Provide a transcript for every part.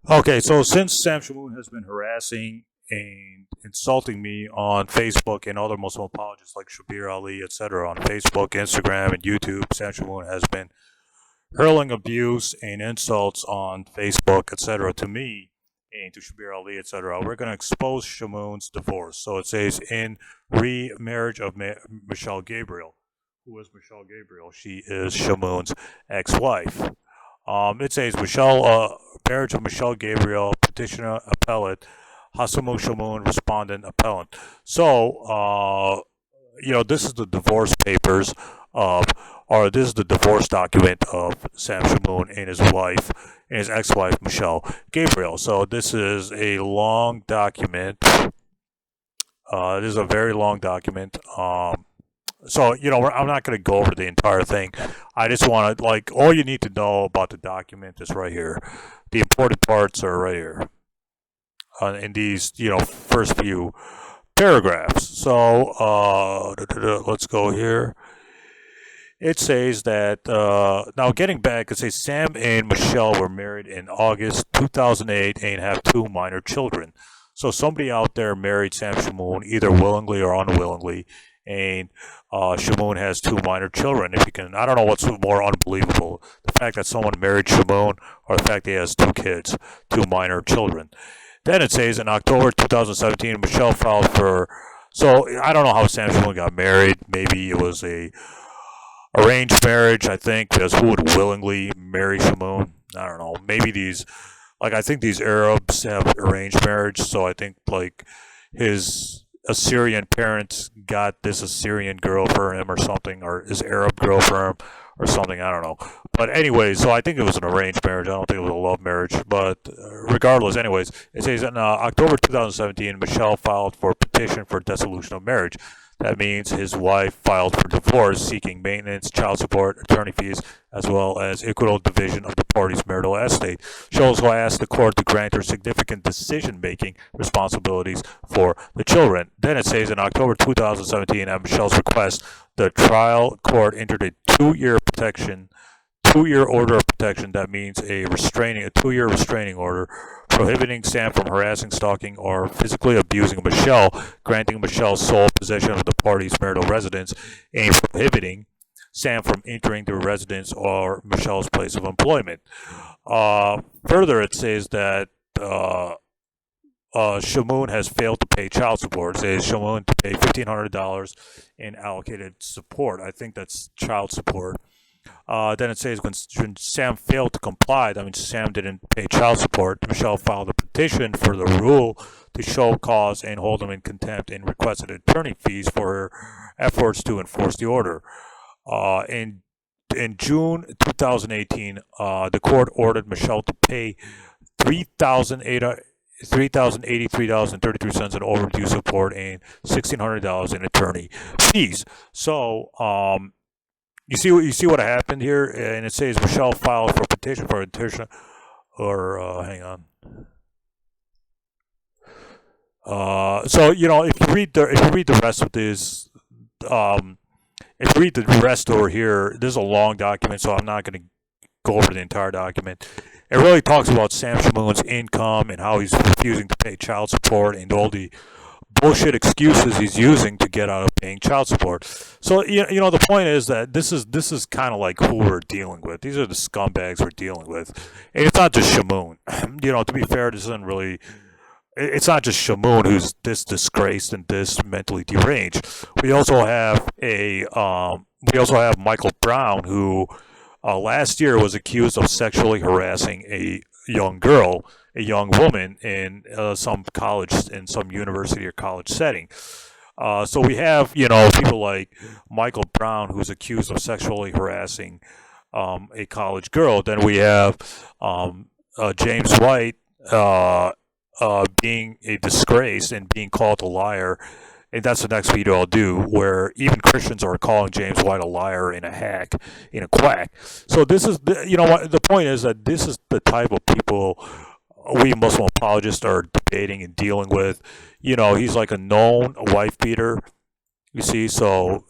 Okay, so since Sam Shamoun has been harassing and insulting me on Facebook and other Muslim apologists like Shabir Ali, etc., on Facebook, Instagram, and YouTube, Sam Shamoun has been hurling abuse and insults on Facebook, etc., to me and to Shabir Ali, etc. We're going to expose Shamoun's divorce. So it says in remarriage of Michelle Gabriel. Who is Michelle Gabriel? She is Shamoun's ex-wife. It says marriage of Michelle Gabriel, petitioner appellate, Hasumu Shamoun, respondent appellant. So, this is the divorce papers of, or this is the divorce document of Sam Shamoun and his wife, and his ex-wife Michelle Gabriel. So this is a long document. This is a very long document. I'm not going to go over the entire thing. I just want to, all you need to know about the document is right here. The important parts are right here in these, first few paragraphs. So, let's go here. It says that, now getting back, it says Sam and Michelle were married in August 2008 and have two minor children. So somebody out there married Sam Shamoun either willingly or unwillingly, and Shamoun has two minor children. If you can, I don't know what's more unbelievable: the fact that someone married Shamoun, or the fact that he has two kids, two minor children. Then it says in October 2017, Michelle filed for. So I don't know how Sam Shamoun got married. Maybe it was a arranged marriage. I think, because who would willingly marry Shamoun? I don't know. Maybe these, I think these Arabs have arranged marriage. So I think his Assyrian parents got this Assyrian girl for him or something, or his Arab girl for him or something. I don't know. But anyway, so I think it was an arranged marriage. I don't think it was a love marriage. But regardless, anyways, it says in October 2017, Michelle filed for a petition for dissolution of marriage. That means his wife filed for divorce, seeking maintenance, child support, attorney fees, as well as equitable division of the parties' marital estate. She also asked the court to grant her significant decision-making responsibilities for the children. Then it says in October 2017, at Michelle's request, the trial court entered a two-year order of protection. That means a 2-year restraining order, prohibiting Sam from harassing, stalking, or physically abusing Michelle, granting Michelle sole possession of the party's marital residence, and prohibiting Sam from entering the residence or Michelle's place of employment. Further, it says that Shamoun has failed to pay child support. It says Shamoun to pay $1,500 in allocated support. I think that's child support. Then it says when Sam failed to comply, that means Sam didn't pay child support, Michelle filed a petition for the rule to show cause and hold him in contempt, and requested attorney fees for her efforts to enforce the order. In June 2018, the court ordered Michelle to pay $3,083.33 in overdue support and $1,600 in attorney fees. So, you see what happened here, and it says Michelle filed for a petition for attorney, or hang on. So if you read the rest of this, if you read the rest over here, this is a long document, so I'm not going to go over the entire document. It really talks about Sam Shamoun's income and how he's refusing to pay child support and all the bullshit excuses he's using to get out of paying child support. So the point is that this is kind of like who we're dealing with. These are the scumbags we're dealing with, and it's not just Shamoun. To be fair, this isn't really. It's not just Shamoun who's this disgraced and this mentally deranged. We also have Michael Brown, who last year was accused of sexually harassing a young girl, a young woman in some university or college setting. So we have, people like Michael Brown, who's accused of sexually harassing a college girl. Then we have James White being a disgrace and being called a liar. And that's the next video I'll do, where even Christians are calling James White a liar and a hack and a quack. So this is, the point is that this is the type of people we Muslim apologists are debating and dealing with. He's like a known wife beater. You see, so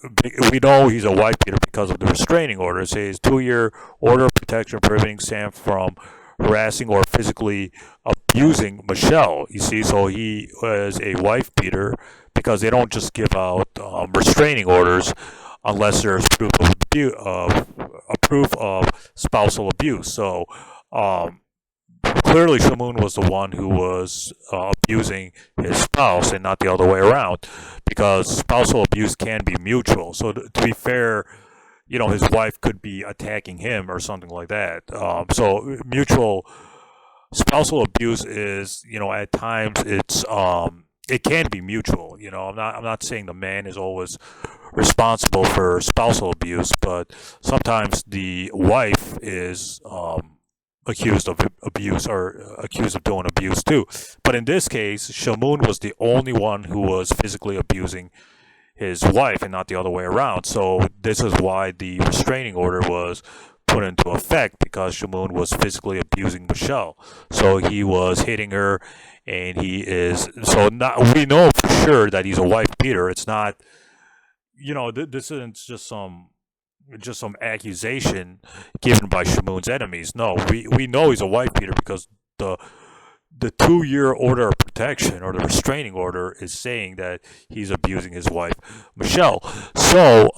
we know he's a wife beater because of the restraining order. It says 2-year order of protection prohibiting Sam from harassing or physically abusing Michelle. You see, so he was a wife beater because they don't just give out restraining orders unless there's proof of spousal abuse. So um, clearly Shamoun was the one who was abusing his spouse and not the other way around, because spousal abuse can be mutual. So to be fair, his wife could be attacking him or something like that. So mutual spousal abuse is, at times it can be mutual. I'm not saying the man is always responsible for spousal abuse, but sometimes the wife is accused of abuse or accused of doing abuse too. But in this case, Shamoun was the only one who was physically abusing his wife and not the other way around. So this is why the restraining order was put into effect, because Shamoun was physically abusing Michelle. So he was hitting her, and he is we know for sure that he's a wife beater. It's not, this isn't just some accusation given by Shamoun's enemies. No, we know he's a wife beater because the 2-year order of protection, or the restraining order, is saying that he's abusing his wife, Michelle. So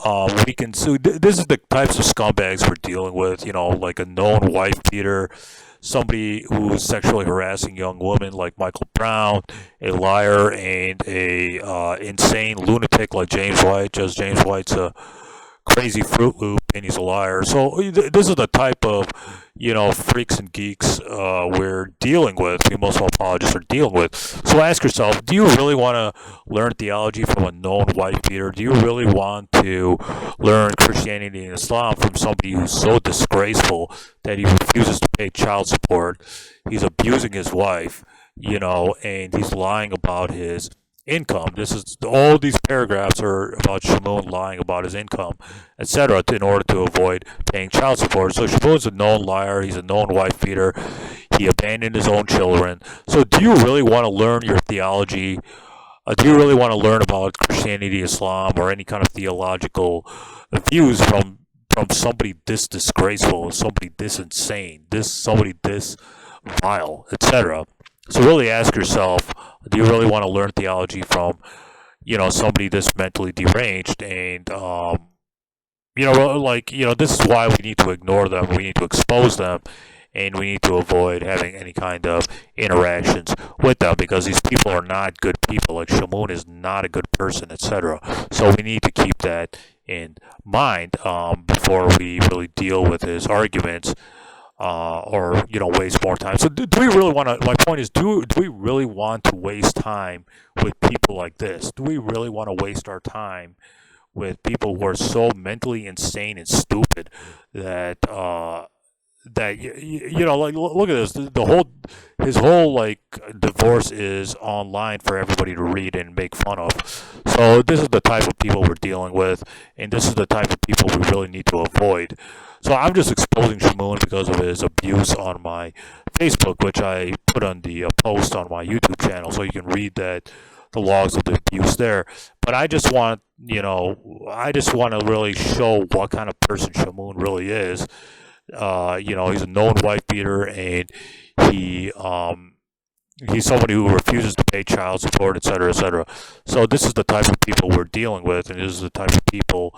we can sue. This is the types of scumbags we're dealing with. Like a known wife beater, somebody who's sexually harassing young women like Michael Brown, a liar and a insane lunatic like James White. Just James White's a crazy Fruit Loop, and he's a liar. So this is the type of, freaks and geeks we're dealing with, we Muslim apologists are dealing with. So ask yourself, do you really want to learn theology from a known wife beater? Do you really want to learn Christianity and Islam from somebody who's so disgraceful that he refuses to pay child support, he's abusing his wife, and he's lying about his income? All these paragraphs are about Shamoun lying about his income, etc., in order to avoid paying child support. So Shamoun's a known liar. He's a known wife beater. He abandoned his own children. So do you really want to learn your theology? Do you really want to learn about Christianity, Islam, or any kind of theological views from somebody this disgraceful, somebody this insane, somebody this vile, etc.? So really ask yourself, do you really want to learn theology from, somebody this mentally deranged? And, this is why we need to ignore them. We need to expose them, and we need to avoid having any kind of interactions with them, because these people are not good people. Like Shamoun is not a good person, etc. So we need to keep that in mind before we really deal with his arguments. Or waste more time. So do we really want to? My point is, do we really want to waste time with people like this? Do we really want to waste our time with people who are so mentally insane and stupid that like, look at this. His whole like divorce is online for everybody to read and make fun of. So this is the type of people we're dealing with, and this is the type of people we really need to avoid. So I'm just exposing Shamoun because of his abuse on my Facebook, which I put on the post on my YouTube channel, so you can read the logs of the abuse there. But I just want to really show what kind of person Shamoun really is. He's a known wife beater, and he's somebody who refuses to pay child support, etc., etc. So this is the type of people we're dealing with, and this is the type of people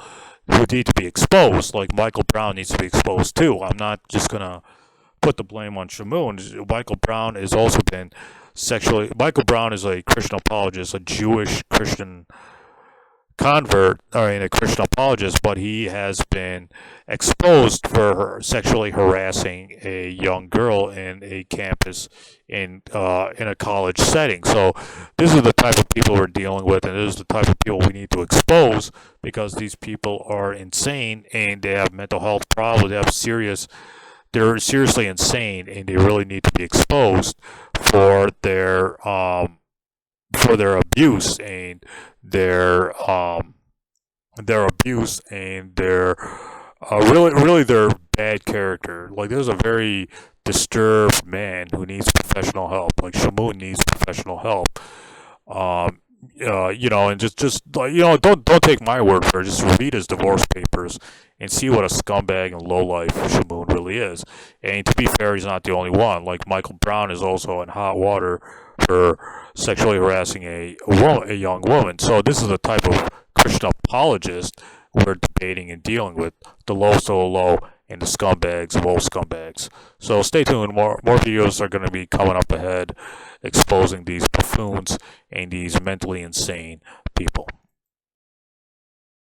who need to be exposed. Like Michael Brown needs to be exposed too. I'm not just gonna put the blame on Shamoun. Michael Brown has also been Michael Brown is a Christian apologist, a Jewish Christian convert, a Christian apologist, but he has been exposed for sexually harassing a young girl in a campus in a college setting. So this is the type of people we're dealing with, and this is the type of people we need to expose, because these people are insane and they have mental health problems. They're seriously insane, and they really need to be exposed for their abuse and their abuse and their really their bad character. Like, there's a very disturbed man who needs professional help. Like Shamoun needs professional help. And just like, don't take my word for it. Just read his divorce papers and see what a scumbag and lowlife Shamoon really is. And to be fair, he's not the only one. Like Michael Brown is also in hot water for sexually harassing a young woman. So this is the type of Christian apologist we're debating and dealing with. The lowest of the low and the scumbags of all scumbags. So stay tuned. More videos are going to be coming up ahead, exposing these buffoons and these mentally insane people.